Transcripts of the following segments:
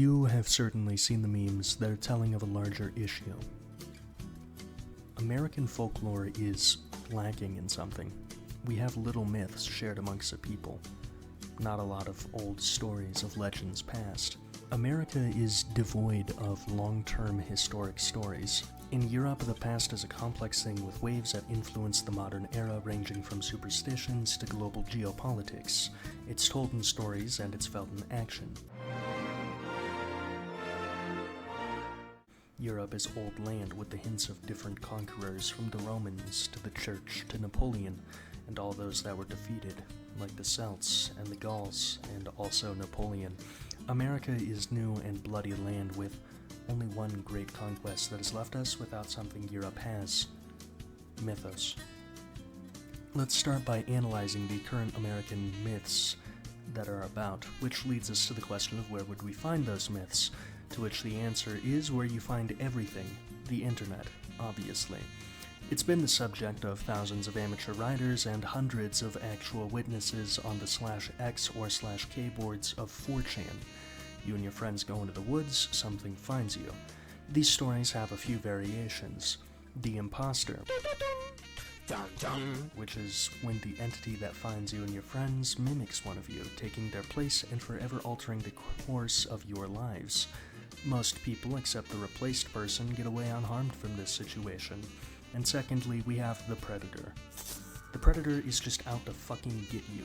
You have certainly seen the memes that are telling of a larger issue. American folklore is lacking in something. We have little myths shared amongst the people, not a lot of old stories of legends past. America is devoid of long-term historic stories. In Europe, the past is a complex thing with waves that influence the modern era, ranging from superstitions to global geopolitics. It's told in stories and it's felt in action. Europe is old land with the hints of different conquerors, from the Romans to the Church to Napoleon, and all those that were defeated, like the Celts and the Gauls, and also Napoleon. America is new and bloody land with only one great conquest that has left us without something Europe has: mythos. Let's start by analyzing the current American myths that are about, which leads us to the question of where would we find those myths, to which the answer is where you find everything: the internet, obviously. It's been the subject of thousands of amateur writers and hundreds of actual witnesses on the /x or /k boards of 4chan. You and your friends go into the woods, something finds you. These stories have a few variations. The imposter, which is when the entity that finds you and your friends mimics one of you, taking their place and forever altering the course of your lives. Most people, except the replaced person, get away unharmed from this situation. And secondly, we have the predator. The predator is just out to fucking get you.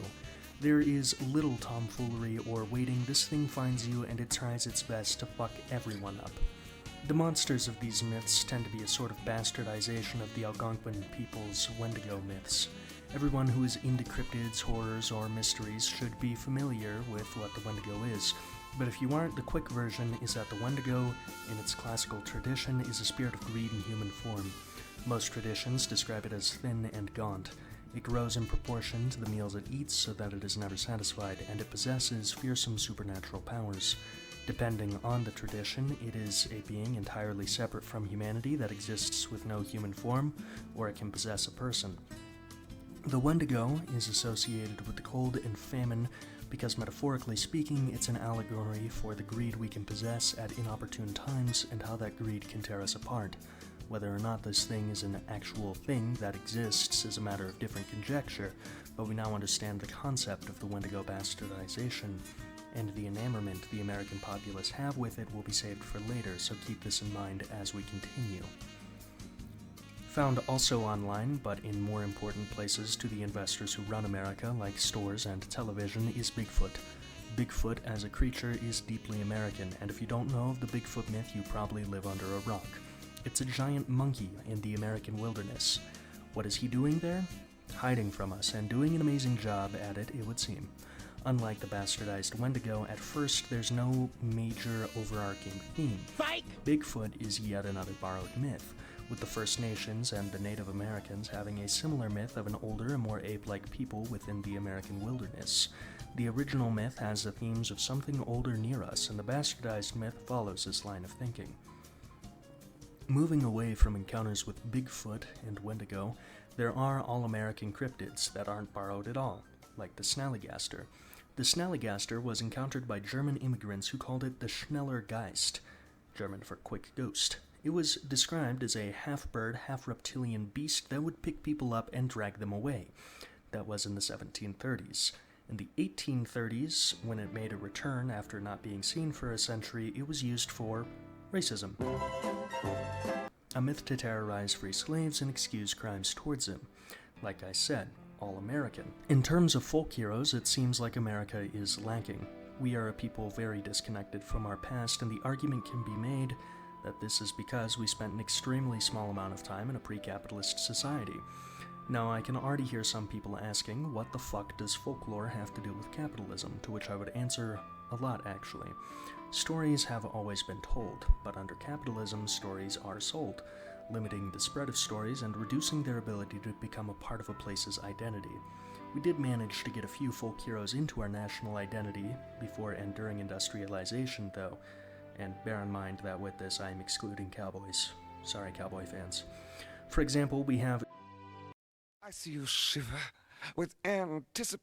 There is little tomfoolery or waiting. This thing finds you and it tries its best to fuck everyone up. The monsters of these myths tend to be a sort of bastardization of the Algonquin people's Wendigo myths. Everyone who is into cryptids, horrors, or mysteries should be familiar with what the Wendigo is. But if you aren't, the quick version is that the Wendigo, in its classical tradition, is a spirit of greed in human form. Most traditions describe it as thin and gaunt. It grows in proportion to the meals it eats so that it is never satisfied, and it possesses fearsome supernatural powers. Depending on the tradition, it is a being entirely separate from humanity that exists with no human form, or it can possess a person. The Wendigo is associated with the cold and famine because, metaphorically speaking, it's an allegory for the greed we can possess at inopportune times and how that greed can tear us apart. Whether or not this thing is an actual thing that exists is a matter of different conjecture, but we now understand the concept of the Wendigo bastardization, and the enamorment the American populace have with it will be saved for later, so keep this in mind as we continue. Found also online, but in more important places to the investors who run America, like stores and television, is Bigfoot. Bigfoot as a creature is deeply American, and if you don't know of the Bigfoot myth, you probably live under a rock. It's a giant monkey in the American wilderness. What is he doing there? Hiding from us, and doing an amazing job at it, it would seem. Unlike the bastardized Wendigo, at first there's no major overarching theme. Fake! Bigfoot is yet another borrowed myth, with the First Nations and the Native Americans having a similar myth of an older and more ape-like people within the American wilderness. The original myth has the themes of something older near us, and the bastardized myth follows this line of thinking. Moving away from encounters with Bigfoot and Wendigo, there are all-American cryptids that aren't borrowed at all, like the Snallygaster. The Snallygaster was encountered by German immigrants who called it the Schneller Geist, German for quick ghost. It was described as a half-bird, half-reptilian beast that would pick people up and drag them away. That was in the 1730s. In the 1830s, when it made a return after not being seen for a century, it was used for racism. A myth to terrorize free slaves and excuse crimes towards them. Like I said, all American. In terms of folk heroes, it seems like America is lacking. We are a people very disconnected from our past, and the argument can be made that this is because we spent an extremely small amount of time in a pre-capitalist society. Now, I can already hear some people asking, what the fuck does folklore have to do with capitalism? To which I would answer, a lot actually. Stories have always been told, but under capitalism, stories are sold, limiting the spread of stories and reducing their ability to become a part of a place's identity. We did manage to get a few folk heroes into our national identity before and during industrialization, though, and bear in mind that with this I am excluding cowboys. Sorry, cowboy fans. For example, we have I see you shiver with anticipation.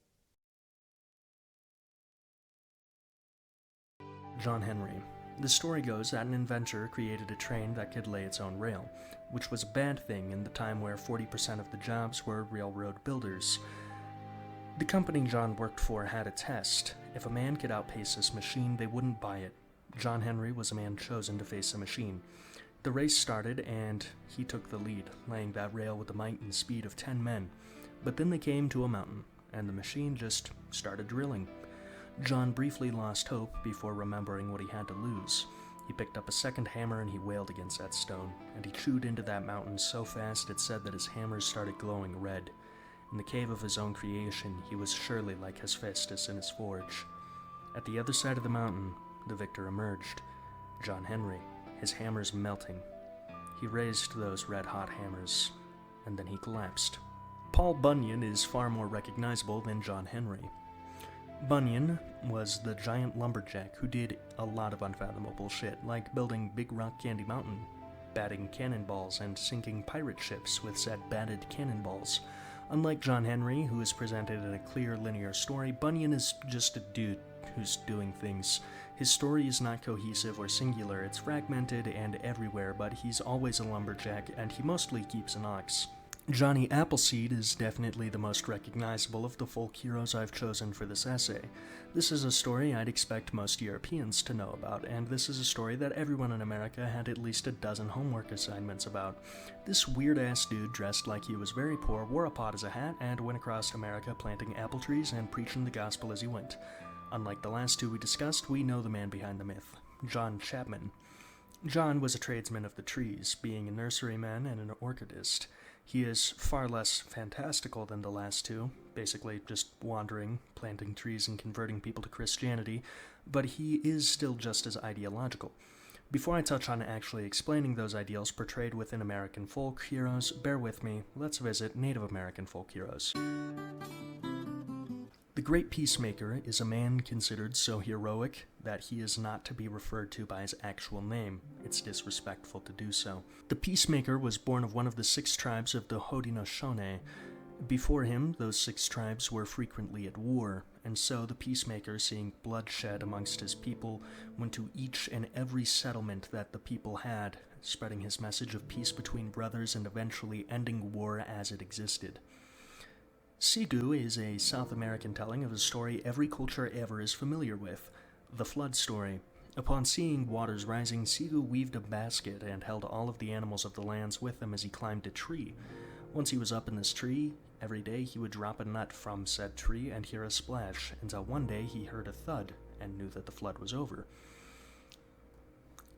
John Henry. The story goes that an inventor created a train that could lay its own rail, which was a bad thing in the time where 40% of the jobs were railroad builders. The company John worked for had a test. If a man could outpace this machine, they wouldn't buy it. John Henry was a man chosen to face the machine. The race started, and he took the lead, laying that rail with the might and speed of 10 men. But then they came to a mountain, and the machine just started drilling. John briefly lost hope before remembering what he had to lose. He picked up a second hammer and he wailed against that stone, and he chewed into that mountain so fast it said that his hammers started glowing red. In the cave of his own creation, he was surely like Hephaestus in his forge. At the other side of the mountain, the victor emerged, John Henry, his hammers melting. He raised those red-hot hammers, and then he collapsed. Paul Bunyan is far more recognizable than John Henry. Bunyan was the giant lumberjack who did a lot of unfathomable shit, like building Big Rock Candy Mountain, batting cannonballs, and sinking pirate ships with said batted cannonballs. Unlike John Henry, who is presented in a clear, linear story, Bunyan is just a dude who's doing things. His story is not cohesive or singular, it's fragmented and everywhere, but he's always a lumberjack, and he mostly keeps an ox. Johnny Appleseed is definitely the most recognizable of the folk heroes I've chosen for this essay. This is a story I'd expect most Europeans to know about, and this is a story that everyone in America had at least a dozen homework assignments about. This weird-ass dude dressed like he was very poor, wore a pot as a hat, and went across America planting apple trees and preaching the gospel as he went. Unlike the last two we discussed, we know the man behind the myth, John Chapman. John was a tradesman of the trees, being a nurseryman and an orchidist. He is far less fantastical than the last two, basically just wandering, planting trees, and converting people to Christianity, but he is still just as ideological. Before I touch on actually explaining those ideals portrayed within American folk heroes, bear with me, let's visit Native American folk heroes. The Great Peacemaker is a man considered so heroic that he is not to be referred to by his actual name. It's disrespectful to do so. The Peacemaker was born of one of the 6 tribes of the Haudenosaunee. Before him, those 6 tribes were frequently at war, and so the Peacemaker, seeing bloodshed amongst his people, went to each and every settlement that the people had, spreading his message of peace between brothers and eventually ending war as it existed. Sigu is a South American telling of a story every culture ever is familiar with, the flood story. Upon seeing waters rising, Sigu weaved a basket and held all of the animals of the lands with him as he climbed a tree. Once he was up in this tree, every day he would drop a nut from said tree and hear a splash, until one day he heard a thud and knew that the flood was over.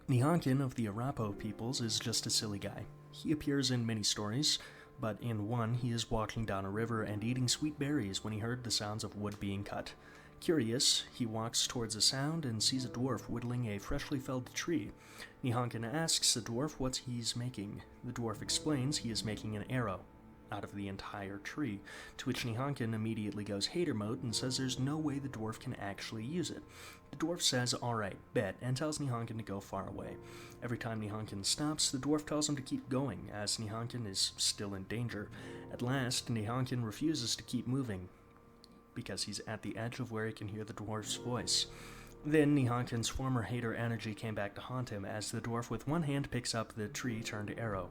Nihankin of the Arapaho peoples is just a silly guy. He appears in many stories, but in one he is walking down a river and eating sweet berries when he heard the sounds of wood being cut. Curious, he walks towards a sound and sees a dwarf whittling a freshly felled tree. Nihankin asks the dwarf what he's making. The dwarf explains he is making an arrow out of the entire tree, to which Nihankin immediately goes hater mode and says there's no way the dwarf can actually use it. The dwarf says, alright, bet, and tells Nihankin to go far away. Every time Nihankin stops, the dwarf tells him to keep going, as Nihankin is still in danger. At last, Nihankin refuses to keep moving, because he's at the edge of where he can hear the dwarf's voice. Then Nihankin's former hater energy came back to haunt him, as the dwarf with one hand picks up the tree-turned arrow.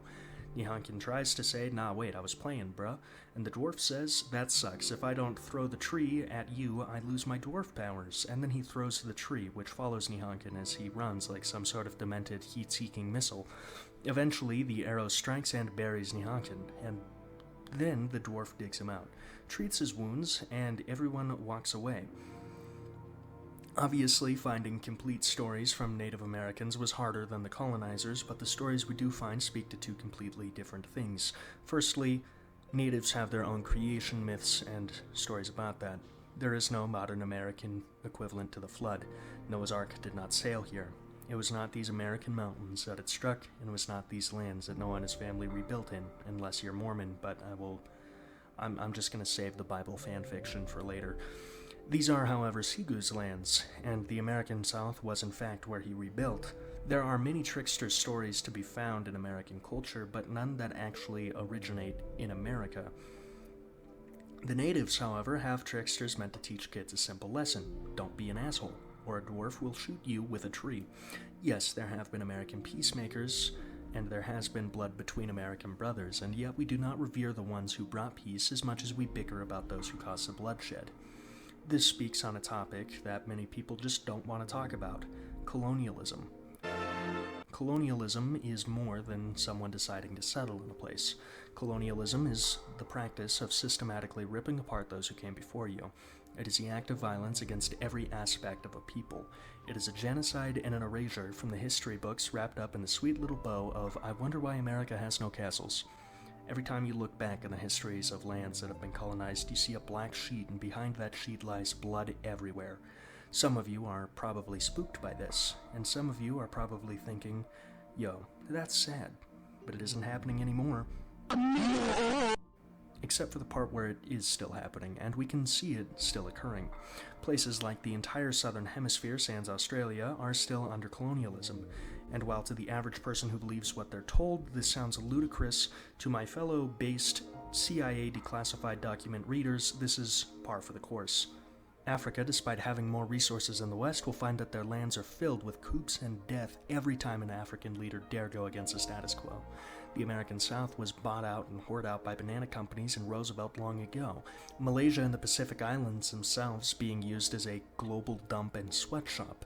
Nihankin tries to say, nah wait, I was playing, bruh, and the dwarf says, that sucks, if I don't throw the tree at you, I lose my dwarf powers, and then he throws the tree, which follows Nihankin as he runs like some sort of demented heat-seeking missile. Eventually, the arrow strikes and buries Nihankin, and then the dwarf digs him out, treats his wounds, and everyone walks away. Obviously, finding complete stories from Native Americans was harder than the colonizers, but the stories we do find speak to 2 completely different things. Firstly, natives have their own creation myths and stories about that. There is no modern American equivalent to the flood. Noah's Ark did not sail here. It was not these American mountains that it struck, and it was not these lands that Noah and his family rebuilt in, unless you're Mormon, but I'm just gonna save the Bible fanfiction for later. These are, however, Sigu's lands, and the American South was in fact where he rebuilt. There are many trickster stories to be found in American culture, but none that actually originate in America. The natives, however, have tricksters meant to teach kids a simple lesson: don't be an asshole. or a dwarf will shoot you with a tree. Yes, there have been American peacemakers, and there has been blood between American brothers, and yet we do not revere the ones who brought peace as much as we bicker about those who caused the bloodshed. This speaks on a topic that many people just don't want to talk about: colonialism. Colonialism is more than someone deciding to settle in a place. Colonialism is the practice of systematically ripping apart those who came before you. It is the act of violence against every aspect of a people. It is a genocide and an erasure from the history books wrapped up in the sweet little bow of "I wonder why America has no castles." Every time you look back in the histories of lands that have been colonized, you see a black sheet, and behind that sheet lies blood everywhere. Some of you are probably spooked by this, and some of you are probably thinking, "Yo, that's sad, but it isn't happening anymore." Except for the part where it is still happening, and we can see it still occurring. Places like the entire southern hemisphere, sans Australia, are still under colonialism, and while to the average person who believes what they're told, this sounds ludicrous, to my fellow based CIA declassified document readers, this is par for the course. Africa, despite having more resources than the West, will find that their lands are filled with coups and death every time an African leader dare go against the status quo. The American South was bought out and hoarded out by banana companies and Roosevelt long ago. Malaysia and the Pacific Islands themselves being used as a global dump and sweatshop.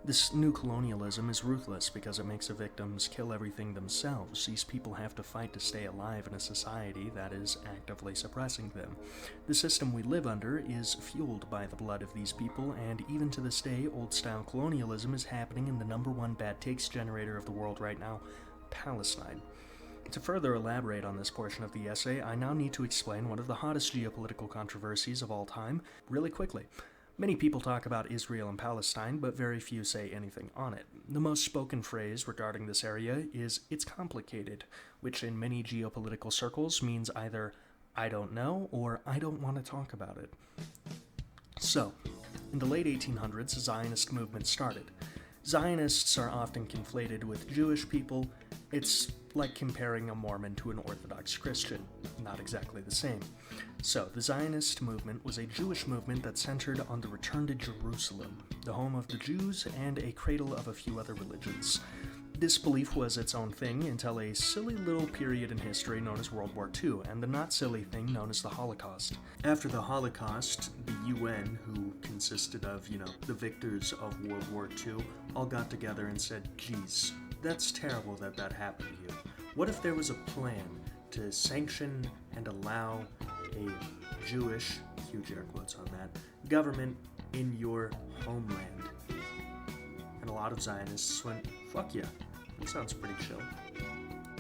This new colonialism is ruthless because it makes the victims kill everything themselves. These people have to fight to stay alive in a society that is actively suppressing them. The system we live under is fueled by the blood of these people, and even to this day, old-style colonialism is happening in the number one bad takes generator of the world right now, Palestine. To further elaborate on this portion of the essay, I now need to explain one of the hottest geopolitical controversies of all time, really quickly. Many people talk about Israel and Palestine, but very few say anything on it. The most spoken phrase regarding this area is "it's complicated," which in many geopolitical circles means either "I don't know" or "I don't want to talk about it." So, in the late 1800s, the Zionist movement started. Zionists are often conflated with Jewish people. It's like comparing a Mormon to an Orthodox Christian. Not exactly the same. So, the Zionist movement was a Jewish movement that centered on the return to Jerusalem, the home of the Jews and a cradle of a few other religions. This belief was its own thing until a silly little period in history known as World War II, and the not silly thing known as the Holocaust. After the Holocaust, the UN, who consisted of, the victors of World War II, all got together and said, "Geez, that's terrible that happened to you. What if there was a plan to sanction and allow a Jewish," huge air quotes on that, "government in your homeland?" And a lot of Zionists went, "Fuck yeah, that sounds pretty chill.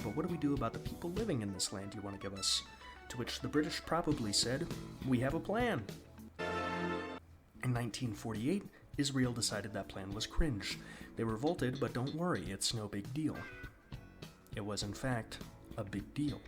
But what do we do about the people living in this land you want to give us?" To which the British probably said, "We have a plan." In 1948, Israel decided that plan was cringe. They revolted, but don't worry, it's no big deal. It was, in fact, a big deal.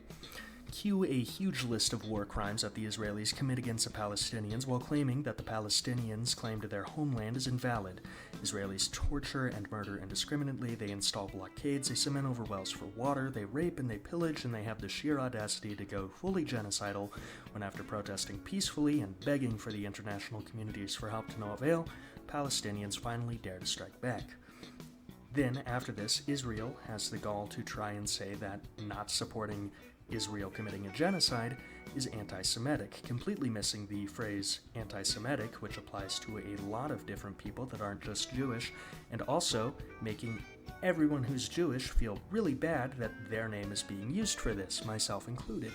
Cue a huge list of war crimes that the Israelis commit against the Palestinians while claiming that the Palestinians' claim to their homeland is invalid. Israelis torture and murder indiscriminately, they install blockades, they cement over wells for water, they rape and they pillage, and they have the sheer audacity to go fully genocidal when, after protesting peacefully and begging for the international communities for help to no avail, Palestinians finally dare to strike back. Then, after this, Israel has the gall to try and say that not supporting Israel committing a genocide is anti-Semitic, completely missing the phrase anti-Semitic, which applies to a lot of different people that aren't just Jewish, and also making everyone who's Jewish feel really bad that their name is being used for this, myself included.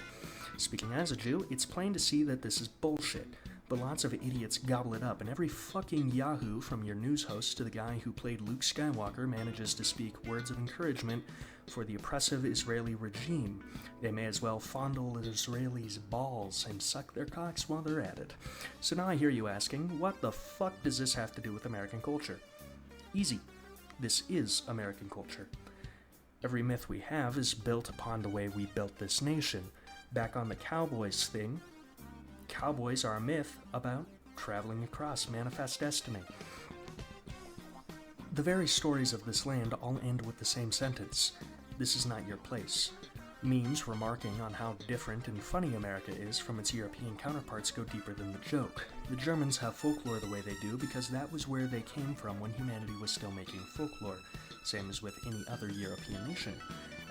Speaking as a Jew, it's plain to see that this is bullshit, but lots of idiots gobble it up, and every fucking yahoo, from your news host to the guy who played Luke Skywalker, manages to speak words of encouragement for the oppressive Israeli regime. They may as well fondle Israelis' balls and suck their cocks while they're at it. So now I hear you asking, what the fuck does this have to do with American culture? Easy. This is American culture. Every myth we have is built upon the way we built this nation. Back on the cowboys thing, cowboys are a myth about traveling across manifest destiny. The very stories of this land all end with the same sentence: "This is not your place." Memes remarking on how different and funny America is from its European counterparts go deeper than the joke. The Germans have folklore the way they do because that was where they came from when humanity was still making folklore, same as with any other European nation.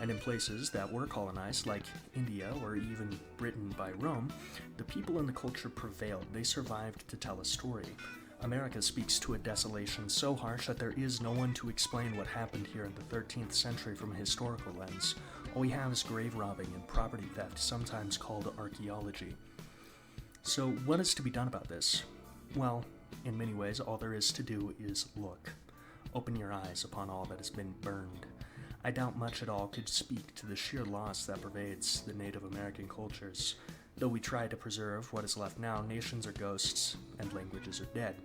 And in places that were colonized, like India or even Britain by Rome, the people and the culture prevailed. They survived to tell a story. America speaks to a desolation so harsh that there is no one to explain what happened here in the 13th century from a historical lens. All we have is grave robbing and property theft, sometimes called archaeology. So what is to be done about this? Well, in many ways, all there is to do is look. Open your eyes upon all that has been burned. I doubt much at all could speak to the sheer loss that pervades the Native American cultures. Though we try to preserve what is left now, nations are ghosts and languages are dead.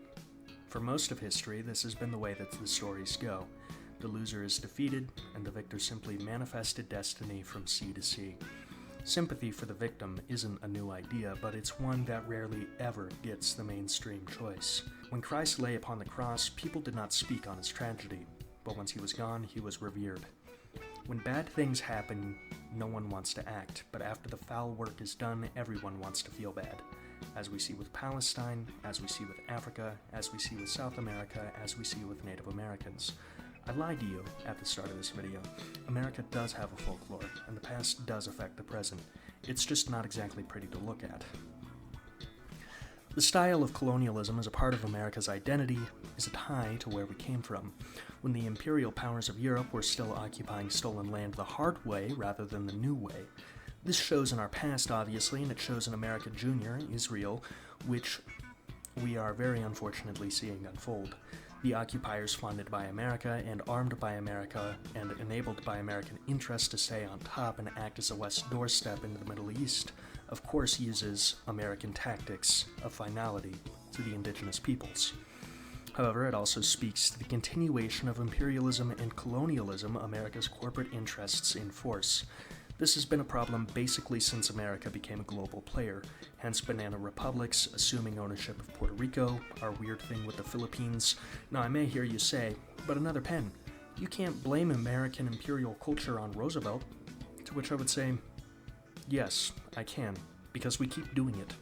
For most of history, this has been the way that the stories go. The loser is defeated, and the victor simply manifested destiny from sea to sea. Sympathy for the victim isn't a new idea, but it's one that rarely ever gets the mainstream choice. When Christ lay upon the cross, people did not speak on his tragedy, but once he was gone, he was revered. When bad things happen, no one wants to act, but after the foul work is done, everyone wants to feel bad. As we see with Palestine, as we see with Africa, as we see with South America, as we see with Native Americans. I lied to you at the start of this video. America does have a folklore, and the past does affect the present. It's just not exactly pretty to look at. The style of colonialism as a part of America's identity is a tie to where we came from, when the imperial powers of Europe were still occupying stolen land the hard way rather than the new way. This shows in our past, obviously, and it shows in America Junior, Israel, which we are very unfortunately seeing unfold. The occupiers funded by America and armed by America and enabled by American interests to stay on top and act as a West doorstep into the Middle East, of course uses American tactics of finality to the indigenous peoples. However, it also speaks to the continuation of imperialism and colonialism America's corporate interests enforce. This has been a problem basically since America became a global player, hence banana republics, assuming ownership of Puerto Rico, our weird thing with the Philippines. Now I may hear you say, but another pen, you can't blame American imperial culture on Roosevelt. To which I would say, yes, I can, because we keep doing it.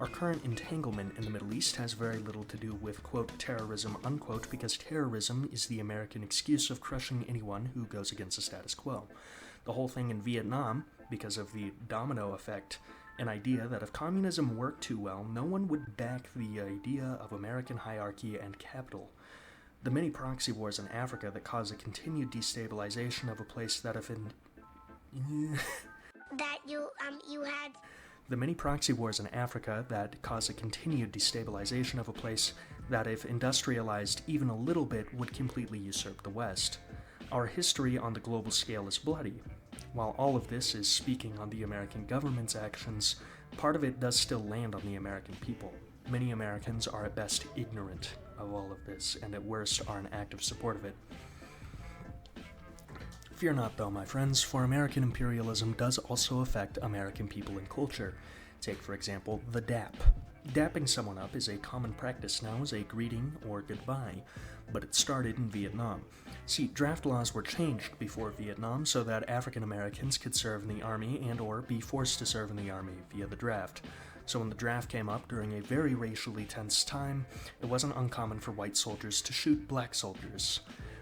Our current entanglement in the Middle East has very little to do with, quote, terrorism, unquote, because terrorism is the American excuse of crushing anyone who goes against the status quo. The whole thing in Vietnam, because of the domino effect, an idea that if communism worked too well, no one would back the idea of American hierarchy and capital. The many proxy wars in Africa that cause a continued destabilization of a place that if The many proxy wars in Africa that cause a continued destabilization of a place that if industrialized even a little bit would completely usurp the West. Our history on the global scale is bloody. While all of this is speaking on the American government's actions, part of it does still land on the American people. Many Americans are at best ignorant of all of this, and at worst are in active support of it. Fear not though, my friends, for American imperialism does also affect American people and culture. Take, for example, the dap. Dapping someone up is a common practice now as a greeting or goodbye, but it started in Vietnam. See, draft laws were changed before Vietnam so that African Americans could serve in the army and or be forced to serve in the army via the draft. So when the draft came up during a very racially tense time, it wasn't uncommon for white soldiers to shoot black soldiers.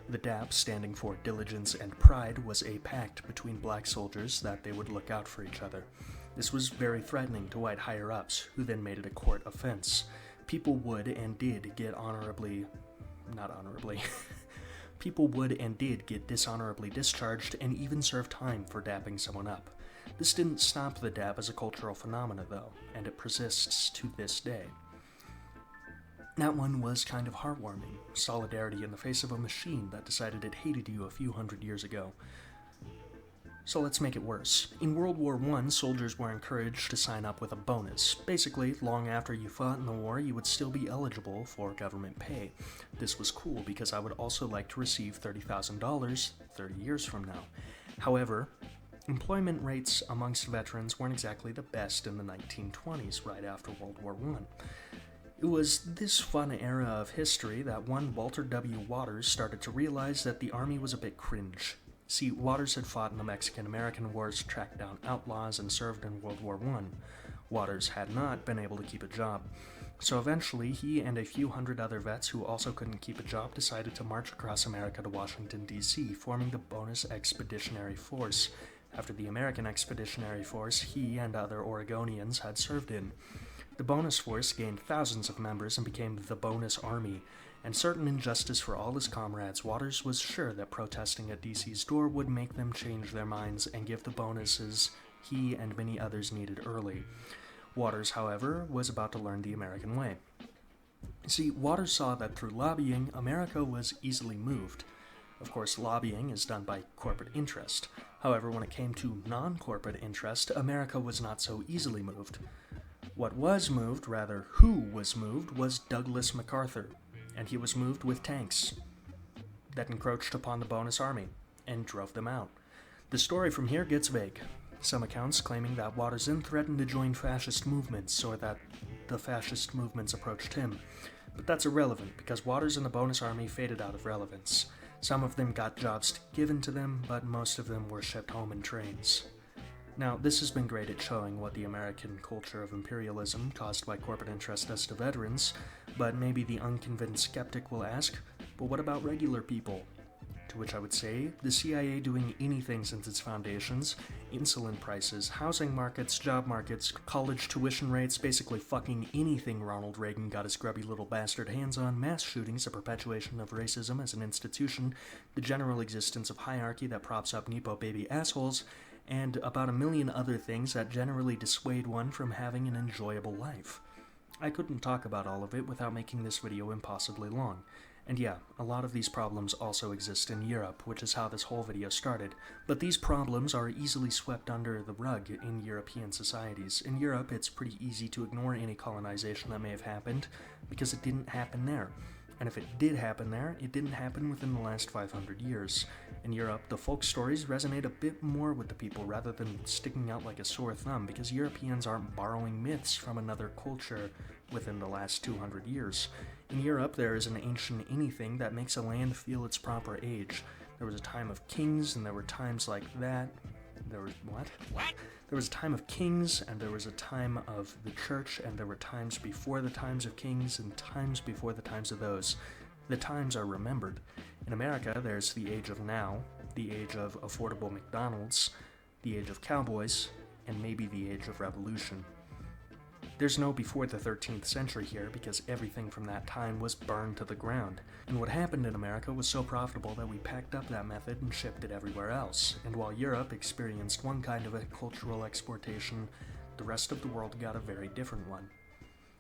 The DAP, standing for Diligence and Pride, was a pact between black soldiers that they would look out for each other. This was very threatening to white higher-ups, who then made it a court offense. People would and did get People would and did get dishonorably discharged and even serve time for dapping someone up. This didn't stop the dap as a cultural phenomena, though, and it persists to this day. That one was kind of heartwarming. Solidarity in the face of a machine that decided it hated you a few hundred years ago. So let's make it worse. In World War I, soldiers were encouraged to sign up with a bonus. Basically, long after you fought in the war, you would still be eligible for government pay. This was cool because I would also like to receive $30,000 30 years from now. However, employment rates amongst veterans weren't exactly the best in the 1920s, right after World War I. It was this fun era of history that one Walter W. Waters started to realize that the Army was a bit cringe. See, Waters had fought in the Mexican-American Wars, tracked down outlaws, and served in World War I. Waters had not been able to keep a job. So eventually, he and a few hundred other vets who also couldn't keep a job decided to march across America to Washington, D.C., forming the Bonus Expeditionary Force, after the American Expeditionary Force he and other Oregonians had served in. The Bonus Force gained thousands of members and became the Bonus Army, and certain in justice for all his comrades, Waters was sure that protesting at DC's door would make them change their minds and give the bonuses he and many others needed early. Waters, however, was about to learn the American way. See, Waters saw that through lobbying, America was easily moved. Of course, lobbying is done by corporate interest. However, when it came to non-corporate interest, America was not so easily moved. What was moved, rather, who was moved, was Douglas MacArthur, and he was moved with tanks that encroached upon the Bonus Army and drove them out. The story from here gets vague. Some accounts claiming that Waters then threatened to join fascist movements, or that the fascist movements approached him. But that's irrelevant, because Waters and the Bonus Army faded out of relevance. Some of them got jobs given to them, but most of them were shipped home in trains. Now, this has been great at showing what the American culture of imperialism caused by corporate interest does to veterans, but maybe the unconvinced skeptic will ask, but what about regular people? To which I would say, the CIA doing anything since its foundations, insulin prices, housing markets, job markets, college tuition rates, basically fucking anything Ronald Reagan got his grubby little bastard hands on, mass shootings, a perpetuation of racism as an institution, the general existence of hierarchy that props up Nepo baby assholes, and about a million other things that generally dissuade one from having an enjoyable life. I couldn't talk about all of it without making this video impossibly long. And yeah, a lot of these problems also exist in Europe, which is how this whole video started. But these problems are easily swept under the rug in European societies. In Europe, it's pretty easy to ignore any colonization that may have happened, because it didn't happen there. And if it did happen there, it didn't happen within the last 500 years. In Europe, the folk stories resonate a bit more with the people rather than sticking out like a sore thumb, because Europeans aren't borrowing myths from another culture within the last 200 years. In Europe, there is an ancient anything that makes a land feel its proper age. There was a time of kings, and there were times like that. There was what? There was a time of kings, and there was a time of the church, and there were times before the times of kings, and times before the times of those. The times are remembered. In America, there's the age of now, the age of affordable McDonald's, the age of cowboys, and maybe the age of revolution. There's no before the 13th century here, because everything from that time was burned to the ground. And what happened in America was so profitable that we packed up that method and shipped it everywhere else. And while Europe experienced one kind of a cultural exportation, the rest of the world got a very different one.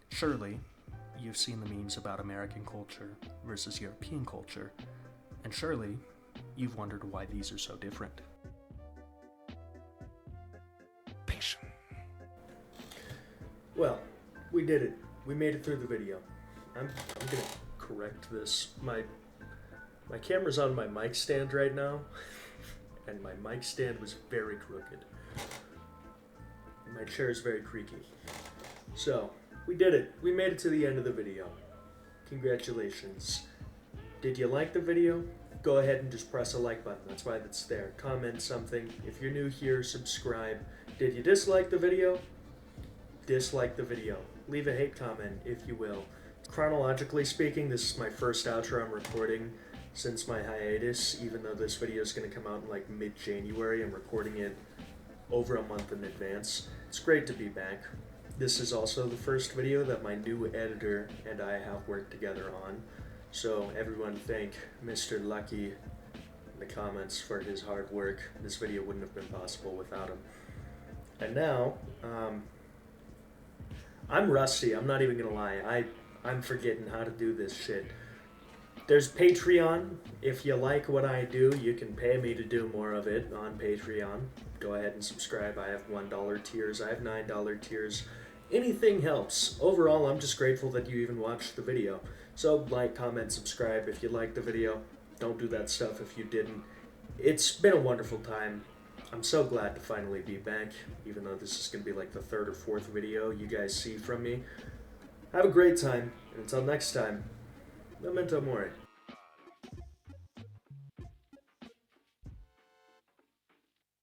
Surely, you've seen the memes about American culture versus European culture, and surely, you've wondered why these are so different. Patient. Well, we did it. We made it through the video. I'm gonna correct this. My camera's on my mic stand right now, and my mic stand was very crooked. My chair is very creaky. So, we did it. We made it to the end of the video. Congratulations. Did you like the video? Go ahead and just press a like button. That's why it's there. Comment something. If you're new here, subscribe. Did you dislike the video? Dislike the video. Leave a hate comment, if you will. Chronologically speaking, this is my first outro I'm recording since my hiatus, even though this video is going to come out in like mid-January. I'm recording it over a month in advance. It's great to be back. This is also the first video that my new editor and I have worked together on. So everyone thank Mr. Lucky in the comments for his hard work. This video wouldn't have been possible without him. And now, I'm rusty, I'm not even gonna lie. I'm forgetting how to do this shit. There's Patreon. If you like what I do, you can pay me to do more of it on Patreon. Go ahead and subscribe. I have $1 tiers, I have $9 tiers. Anything helps. Overall, I'm just grateful that you even watched the video. So like, comment, subscribe if you liked the video. Don't do that stuff if you didn't. It's been a wonderful time. I'm so glad to finally be back, even though this is going to be like the third or fourth video you guys see from me. Have a great time, and until next time, memento mori.